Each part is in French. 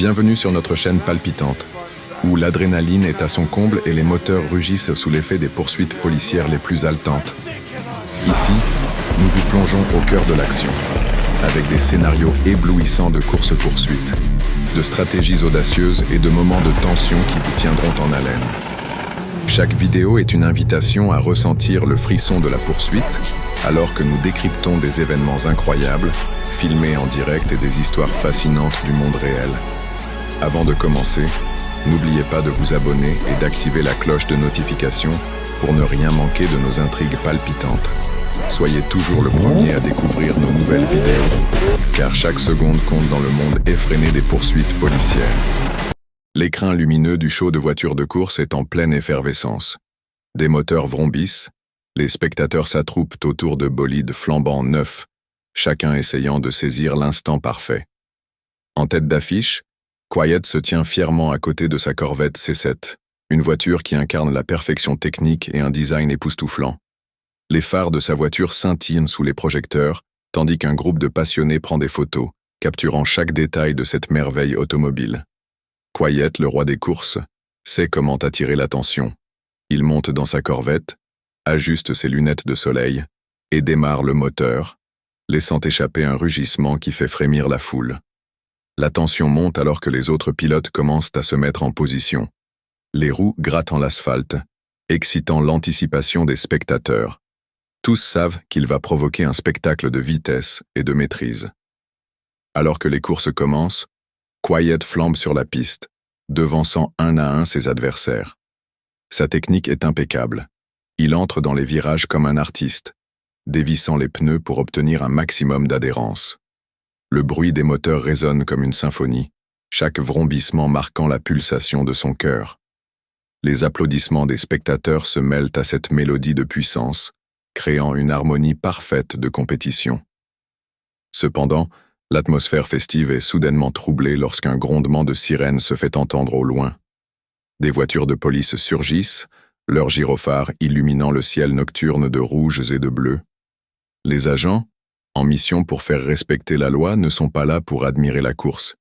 Bienvenue sur notre chaîne palpitante, où l'adrénaline est à son comble et les moteurs rugissent sous l'effet des poursuites policières les plus haletantes. Ici, nous vous plongeons au cœur de l'action, avec des scénarios éblouissants de course-poursuite, de stratégies audacieuses et de moments de tension qui vous tiendront en haleine. Chaque vidéo est une invitation à ressentir le frisson de la poursuite, alors que nous décryptons des événements incroyables, filmés en direct et des histoires fascinantes du monde réel. Avant de commencer, n'oubliez pas de vous abonner et d'activer la cloche de notification pour ne rien manquer de nos intrigues palpitantes. Soyez toujours le premier à découvrir nos nouvelles vidéos, car chaque seconde compte dans le monde effréné des poursuites policières. L'écrin lumineux du show de voitures de course est en pleine effervescence. Des moteurs vrombissent, les spectateurs s'attroupent autour de bolides flambant neufs, chacun essayant de saisir l'instant parfait. En tête d'affiche, Quiet se tient fièrement à côté de sa Corvette C7, une voiture qui incarne la perfection technique et un design époustouflant. Les phares de sa voiture scintillent sous les projecteurs, tandis qu'un groupe de passionnés prend des photos, capturant chaque détail de cette merveille automobile. Quiet, le roi des courses, sait comment attirer l'attention. Il monte dans sa Corvette, ajuste ses lunettes de soleil et démarre le moteur, laissant échapper un rugissement qui fait frémir la foule. La tension monte alors que les autres pilotes commencent à se mettre en position. Les roues grattent en l'asphalte, excitant l'anticipation des spectateurs. Tous savent qu'il va provoquer un spectacle de vitesse et de maîtrise. Alors que les courses commencent, Quiet flambe sur la piste, devançant un à un ses adversaires. Sa technique est impeccable. Il entre dans les virages comme un artiste, dévissant les pneus pour obtenir un maximum d'adhérence. Le bruit des moteurs résonne comme une symphonie, chaque vrombissement marquant la pulsation de son cœur. Les applaudissements des spectateurs se mêlent à cette mélodie de puissance, créant une harmonie parfaite de compétition. Cependant, l'atmosphère festive est soudainement troublée lorsqu'un grondement de sirène se fait entendre au loin. Des voitures de police surgissent, leurs gyrophares illuminant le ciel nocturne de rouges et de bleus. Les agents, en mission pour faire respecter la loi, ne sont pas là pour admirer la course.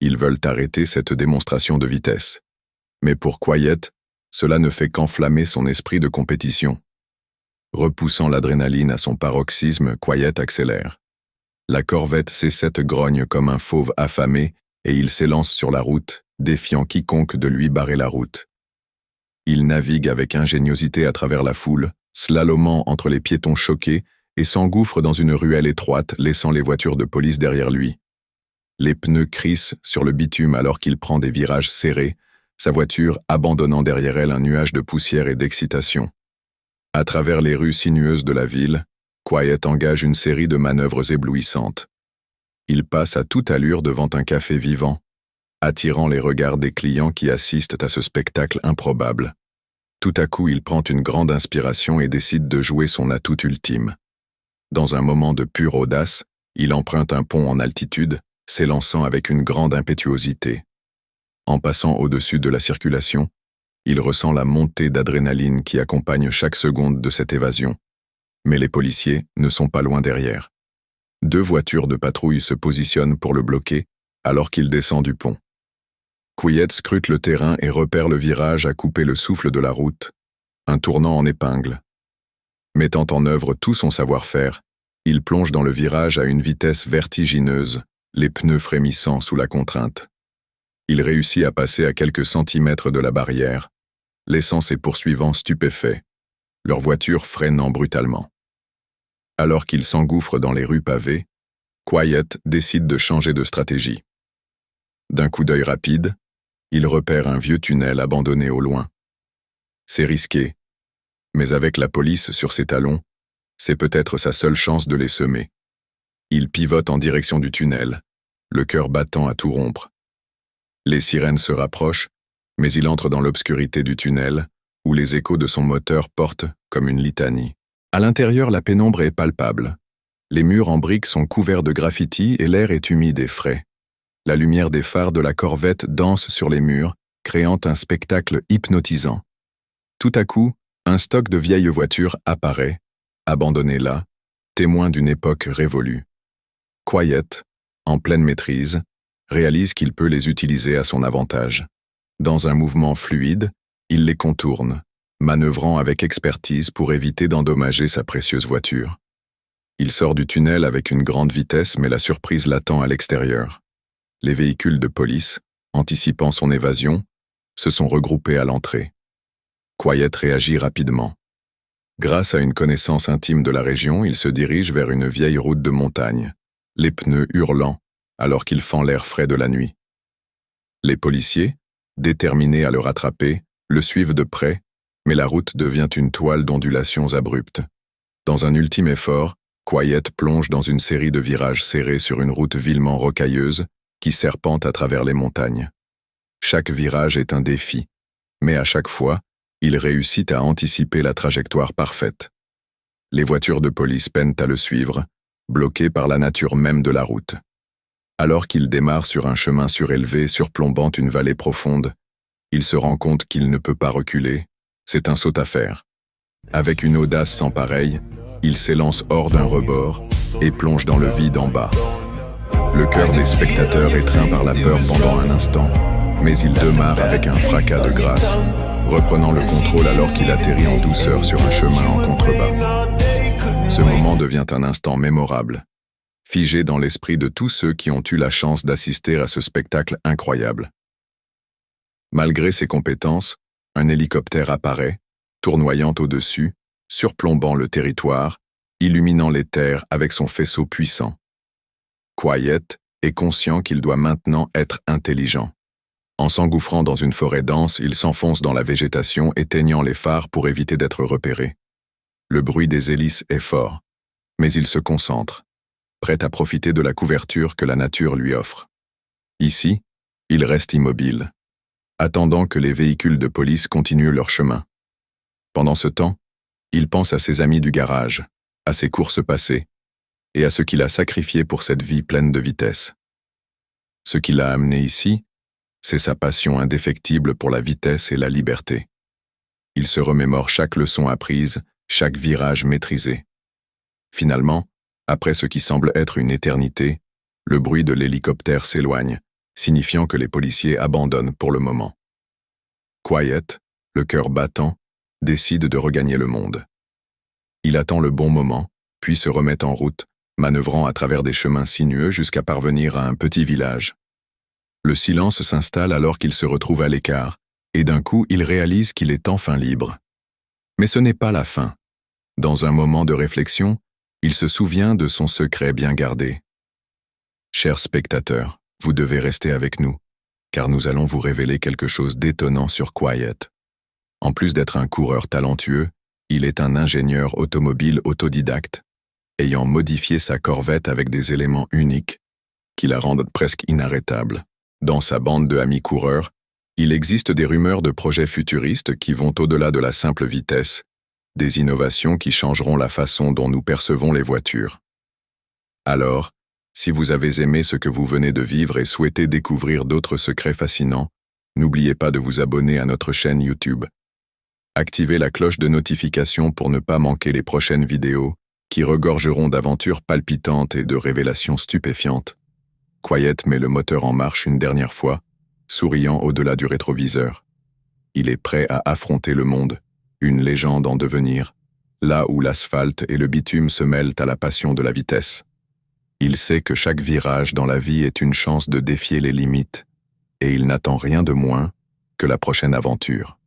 Ils veulent arrêter cette démonstration de vitesse. Mais pour Quiet, cela ne fait qu'enflammer son esprit de compétition. Repoussant l'adrénaline à son paroxysme, Quiet accélère. La Corvette C7 grogne comme un fauve affamé et il s'élance sur la route, défiant quiconque de lui barrer la route. Il navigue avec ingéniosité à travers la foule, slalomant entre les piétons choqués et s'engouffre dans une ruelle étroite, laissant les voitures de police derrière lui. Les pneus crissent sur le bitume alors qu'il prend des virages serrés, sa voiture abandonnant derrière elle un nuage de poussière et d'excitation. À travers les rues sinueuses de la ville, Quiet engage une série de manœuvres éblouissantes. Il passe à toute allure devant un café vivant, attirant les regards des clients qui assistent à ce spectacle improbable. Tout à coup, il prend une grande inspiration et décide de jouer son atout ultime. Dans un moment de pure audace, il emprunte un pont en altitude, s'élançant avec une grande impétuosité. En passant au-dessus de la circulation, il ressent la montée d'adrénaline qui accompagne chaque seconde de cette évasion. Mais les policiers ne sont pas loin derrière. 2 voitures de patrouille se positionnent pour le bloquer alors qu'il descend du pont. Quiet scrute le terrain et repère le virage à couper le souffle de la route, un tournant en épingle. Mettant en œuvre tout son savoir-faire, il plonge dans le virage à une vitesse vertigineuse, les pneus frémissant sous la contrainte. Il réussit à passer à quelques centimètres de la barrière, laissant ses poursuivants stupéfaits, leur voiture freinant brutalement. Alors qu'il s'engouffre dans les rues pavées, Quiet décide de changer de stratégie. D'un coup d'œil rapide, il repère un vieux tunnel abandonné au loin. C'est risqué, mais avec la police sur ses talons, c'est peut-être sa seule chance de les semer. Il pivote en direction du tunnel, le cœur battant à tout rompre. Les sirènes se rapprochent, mais il entre dans l'obscurité du tunnel, où les échos de son moteur portent comme une litanie. À l'intérieur, la pénombre est palpable. Les murs en briques sont couverts de graffitis et l'air est humide et frais. La lumière des phares de la Corvette danse sur les murs, créant un spectacle hypnotisant. Tout à coup, un stock de vieilles voitures apparaît, abandonné là, témoin d'une époque révolue. Quiet, en pleine maîtrise, réalise qu'il peut les utiliser à son avantage. Dans un mouvement fluide, il les contourne, manœuvrant avec expertise pour éviter d'endommager sa précieuse voiture. Il sort du tunnel avec une grande vitesse, mais la surprise l'attend à l'extérieur. Les véhicules de police, anticipant son évasion, se sont regroupés à l'entrée. Quiet réagit rapidement. Grâce à une connaissance intime de la région, il se dirige vers une vieille route de montagne, les pneus hurlant alors qu'il fend l'air frais de la nuit. Les policiers, déterminés à le rattraper, le suivent de près, mais la route devient une toile d'ondulations abruptes. Dans un ultime effort, Quiet plonge dans une série de virages serrés sur une route vilement rocailleuse qui serpente à travers les montagnes. Chaque virage est un défi, mais à chaque fois, il réussit à anticiper la trajectoire parfaite. Les voitures de police peinent à le suivre, bloquées par la nature même de la route. Alors qu'il démarre sur un chemin surélevé surplombant une vallée profonde, il se rend compte qu'il ne peut pas reculer, c'est un saut à faire. Avec une audace sans pareille, il s'élance hors d'un rebord et plonge dans le vide en bas. Le cœur des spectateurs étreint par la peur pendant un instant, mais il démarre avec un fracas de grâce, reprenant le contrôle alors qu'il atterrit en douceur sur un chemin en contrebas. Ce moment devient un instant mémorable, figé dans l'esprit de tous ceux qui ont eu la chance d'assister à ce spectacle incroyable. Malgré ses compétences, un hélicoptère apparaît, tournoyant au-dessus, surplombant le territoire, illuminant les terres avec son faisceau puissant. Quiet est conscient qu'il doit maintenant être intelligent. En s'engouffrant dans une forêt dense, il s'enfonce dans la végétation, éteignant les phares pour éviter d'être repéré. Le bruit des hélices est fort, mais il se concentre, prêt à profiter de la couverture que la nature lui offre. Ici, il reste immobile, attendant que les véhicules de police continuent leur chemin. Pendant ce temps, il pense à ses amis du garage, à ses courses passées, et à ce qu'il a sacrifié pour cette vie pleine de vitesse. Ce qui l'a amené ici, c'est sa passion indéfectible pour la vitesse et la liberté. Il se remémore chaque leçon apprise, chaque virage maîtrisé. Finalement, après ce qui semble être une éternité, le bruit de l'hélicoptère s'éloigne, signifiant que les policiers abandonnent pour le moment. Quiet, le cœur battant, décide de regagner le monde. Il attend le bon moment, puis se remet en route, manœuvrant à travers des chemins sinueux jusqu'à parvenir à un petit village. Le silence s'installe alors qu'il se retrouve à l'écart, et d'un coup il réalise qu'il est enfin libre. Mais ce n'est pas la fin. Dans un moment de réflexion, il se souvient de son secret bien gardé. Chers spectateurs, vous devez rester avec nous, car nous allons vous révéler quelque chose d'étonnant sur Quiet. En plus d'être un coureur talentueux, il est un ingénieur automobile autodidacte, ayant modifié sa Corvette avec des éléments uniques qui la rendent presque inarrêtable. Dans sa bande de amis coureurs, il existe des rumeurs de projets futuristes qui vont au-delà de la simple vitesse, des innovations qui changeront la façon dont nous percevons les voitures. Alors, si vous avez aimé ce que vous venez de vivre et souhaitez découvrir d'autres secrets fascinants, n'oubliez pas de vous abonner à notre chaîne YouTube. Activez la cloche de notification pour ne pas manquer les prochaines vidéos qui regorgeront d'aventures palpitantes et de révélations stupéfiantes. Quiet met le moteur en marche une dernière fois, souriant au-delà du rétroviseur. Il est prêt à affronter le monde, une légende en devenir, là où l'asphalte et le bitume se mêlent à la passion de la vitesse. Il sait que chaque virage dans la vie est une chance de défier les limites, et il n'attend rien de moins que la prochaine aventure.